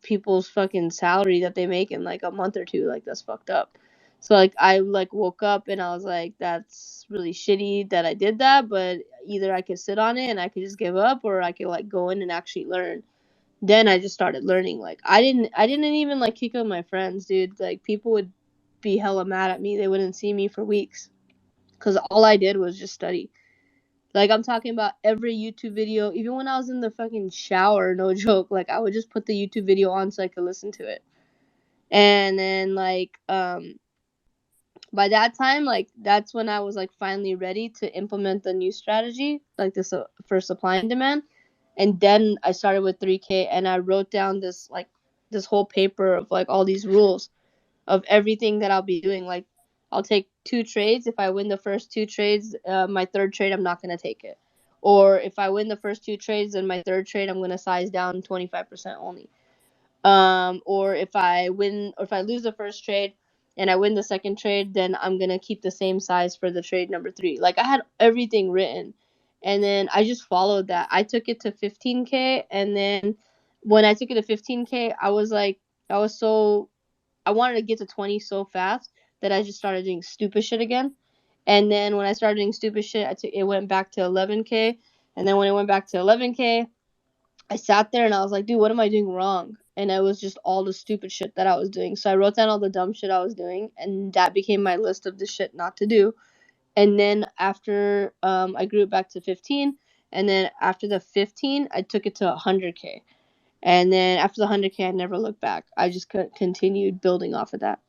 people's fucking salary that they make in like a month or two. Like, that's fucked up. So like I like woke up and I was like, that's really shitty that I did that, but either I could sit on it and I could just give up, or I could like go in and actually learn. Then I just started learning. Like I didn't even like kick out my friends, dude. Like, people would be hella mad at me. They wouldn't see me for weeks because all I did was just study. Like, I'm talking about every YouTube video, even when I was in the fucking shower, no joke. Like, I would just put the YouTube video on so I could listen to it. And then like by that time, like, that's when I was like finally ready to implement the new strategy, like this for supply and demand. And then I started with 3K and I wrote down this whole paper of like all these rules of everything that I'll be doing. Like, I'll take 2 trades. If I win the first 2 trades, my third trade I'm not gonna take it. Or if I win the first 2 trades, then my third trade I'm gonna size down 25% only. Or if I lose the first trade and I win the second trade, then I'm gonna keep the same size for the trade number 3. Like, I had everything written, and then I just followed that. I took it to 15K, and then when I took it to 15K, I was like, I wanted to get to 20 so fast that I just started doing stupid shit again. And then when I started doing stupid shit, it went back to 11K, and then when it went back to 11K, I sat there and I was like, dude, what am I doing wrong? And it was just all the stupid shit that I was doing. So I wrote down all the dumb shit I was doing, and that became my list of the shit not to do. And then after I grew it back to 15, and then after the 15, I took it to 100K. And then after the 100K, I never looked back. I just continued building off of that.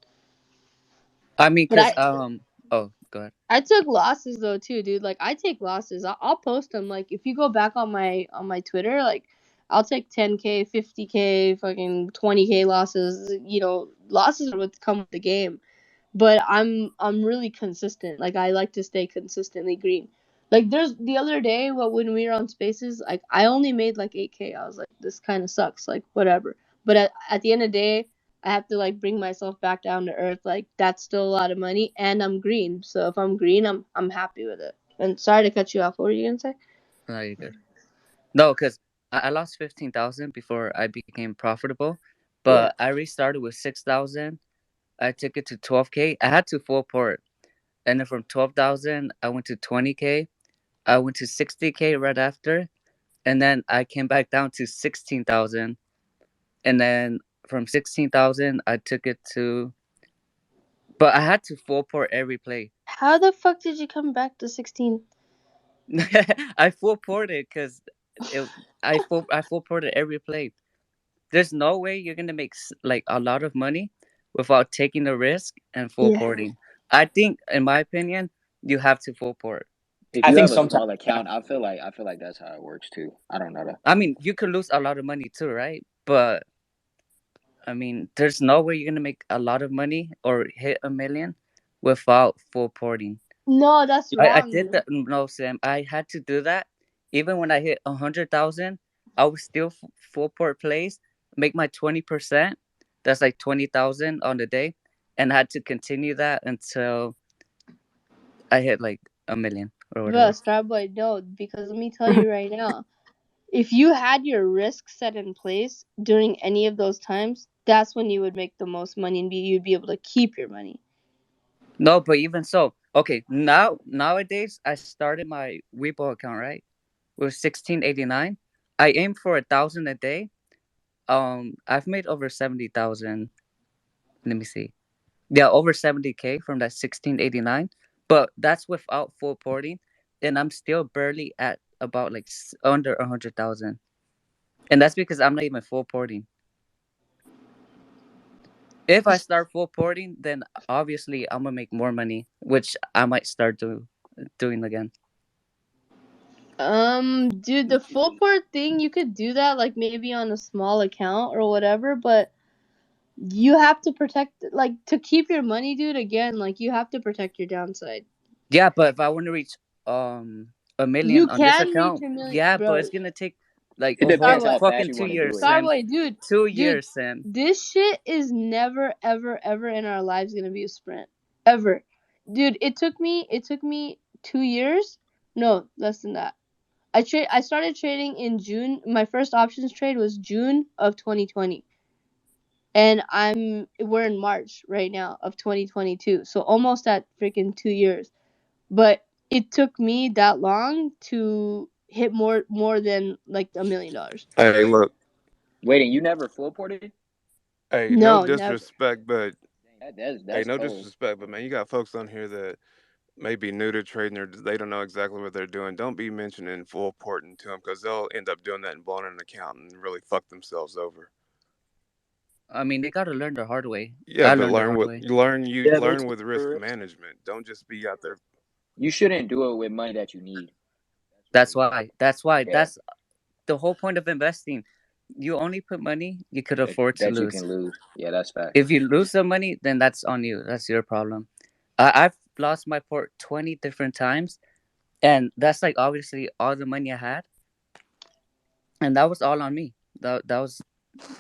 I mean, But cause oh, go ahead. I took losses though too, dude. Like, I take losses. I'll post them. Like, if you go back on my Twitter, like, I'll take 10K, 50K, fucking 20K losses. Losses are what come with the game. But I'm really consistent. Like, I like to stay consistently green. Like, there's the other day, when we were on Spaces, like, I only made like 8K. I was like, this kind of sucks. Like, whatever. But at the end of the day, I have to like bring myself back down to earth. Like, that's still a lot of money, and I'm green. So if I'm green, I'm happy with it. And sorry to cut you off. What were you gonna say? No, you're good. No, cause I lost 15,000 before I became profitable, Yeah. but I restarted with 6,000. I took it to 12K. I had to full port, and then from 12,000, I went to 20K. I went to 60K right after, and then I came back down to 16,000, and then from 16,000, I took it to. But I had to full port every play. How the fuck did you come back to 16? I full ported because it. I full ported every play. There's no way you're gonna make like a lot of money without taking the risk and full Yeah. porting. I think, in my opinion, you have to full port. If I you think have a sometimes. small account, I feel like that's how it works too. I don't know that. I mean, you could lose a lot of money too, right? But I mean, there's no way you're gonna make a lot of money or hit a million without full porting. No, that's I wrong, did dude. that. No, Sam, I had to do that. Even when I hit 100,000, I was still full port plays, make my 20%. That's like 20,000 on the day, and I had to continue that until I hit like a million or Bro, whatever. Starboy, no, because let me tell you right now, if you had your risk set in place during any of those times, that's when you would make the most money, and you'd be able to keep your money. No, but even so, okay. Nowadays, I started my Weibo account right with 1689. I aim for 1,000 a day. I've made over 70,000. Let me see. Yeah, over 70K from that 1689, but that's without full porting, and I'm still barely at about like under 100,000, and that's because I'm not even full porting. If I start full porting, then obviously I'm gonna make more money, which I might start doing again. Dude, the full port thing, you could do that like maybe on a small account or whatever, but you have to protect, like, to keep your money, dude. Again, like, you have to protect your downside. Yeah, but if I want to reach a million You on this can reach account, a million, yeah, but bro. it's gonna take like It a whole depends Starboy, how fast fucking you two want to do years, it. Sam. Starboy, dude, Two dude, years, Sam. this shit is never, ever, ever in our lives gonna be a sprint, ever, dude. It took me 2 years, no, less than that. I started trading in June. My first options trade was June of 2020. And we're in March right now of 2022. So almost at freaking 2 years. But it took me that long to hit more than like $1 million. Hey, look. Wait, and you never full ported? Hey, No, no never. disrespect, but That's hey, no cold. disrespect, but man, you got folks on here that may be new to trading or they don't know exactly what they're doing. Don't be mentioning full porting to them because they'll end up doing that and blowing an account and really fuck themselves over. I mean, they gotta learn the hard way. Yeah, I but learned the learn hard with way. learn with risk management. Don't just be out there. You shouldn't do it with money that you need. That's why. That's why. Yeah. That's the whole point of investing. You only put money you could afford to that you lose. can lose. Yeah, that's fact. If you lose the money, then that's on you. That's your problem. I've lost my port 20 different times, and that's like obviously all the money I had, and that was all on me. That was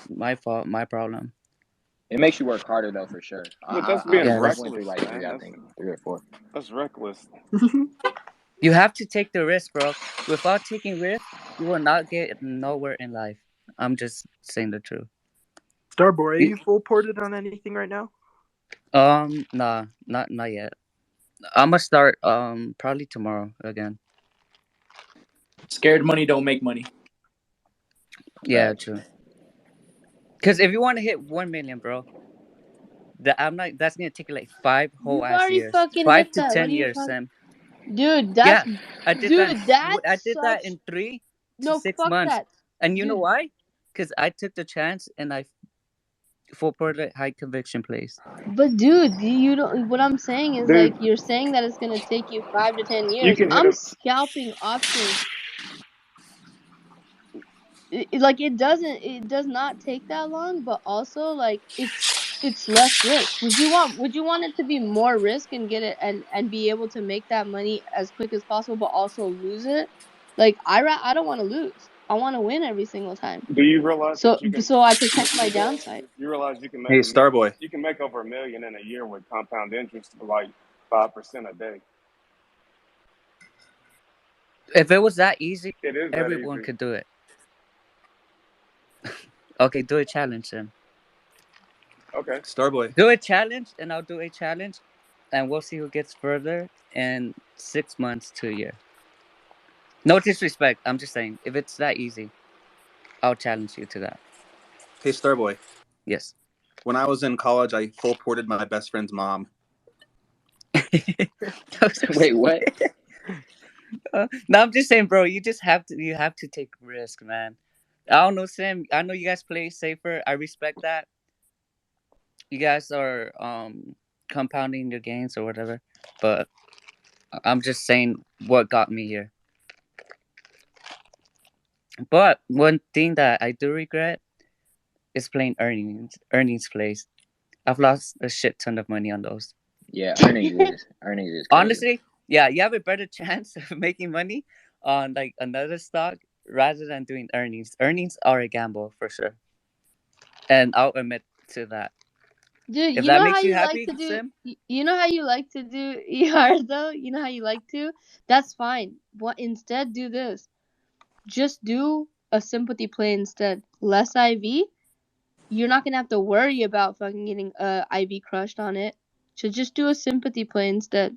my fault, my problem. It makes you work harder though, for sure. But that's I being Yeah, went reckless, through like man. I think 3 or 4. That's reckless. you have to take the risk, bro. Without taking risk, you will not get nowhere in life. I'm just saying the truth. Starboy, are you full ported on anything right now? Nah, not yet. I'm gonna start probably tomorrow again. Scared money don't make money. Yeah, Right. true. Because if you want to hit 1 million, bro, that's gonna take you like 5 whole You've ass already years, fucking 5 hit to that. What 10 are you years, talking? Sam. Dude, that's I did dude, that. I that's did that such. in 3 to No, 6 fuck months, that. and you know Dude. why? Because I took the chance and I full ported high conviction plays. But dude, you don't. What I'm saying is Dude. like you're saying that it's gonna take you 5 to 10 years. can hit I'm a- scalping options. It does not take that long, but also like it's less risk. Would you want it to be more risk and get it and be able to make that money as quick as possible, but also lose it? Like I don't want to lose. I want to win every single time. Do you realize So that you can? so I protect my downside. You realize you can make. Hey, Starboy. You can make over $1 million in a year with compound interest for like 5% a day. If it was that easy, It is that everyone easy. could do it. Okay, do a challenge then. Okay. Starboy. Do a challenge, and I'll do a challenge, and we'll see who gets further in 6 months to a year. No disrespect. I'm just saying, if it's that easy, I'll challenge you to that. Hey, Starboy. Yes. When I was in college, I full ported my best friend's mom. Wait, what? No, I'm just saying, bro. You have to take risk, man. I don't know, Sam. I know you guys play safer. I respect that. You guys are compounding your gains or whatever, but I'm just saying what got me here. But one thing that I do regret is playing earnings plays. I've lost a shit ton of money on those. Yeah, earnings is crazy. Honestly, yeah, you have a better chance of making money on like another stock rather than doing earnings. Earnings are a gamble for sure, and I'll admit to that. Dude, If you that know how makes you you like happy, to do. Sim, You know how you like to do ER though. You know how you like to. That's fine. What instead do this? Just do a sympathy play instead. Less IV. You're not gonna have to worry about fucking getting IV crushed on it. So just do a sympathy play instead.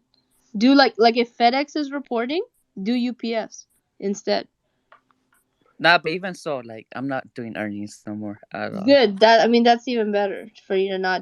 Do like if FedEx is reporting, do UPS instead. nah, but even so, like I'm not doing earnings no more at all. Good. That's even better for you to not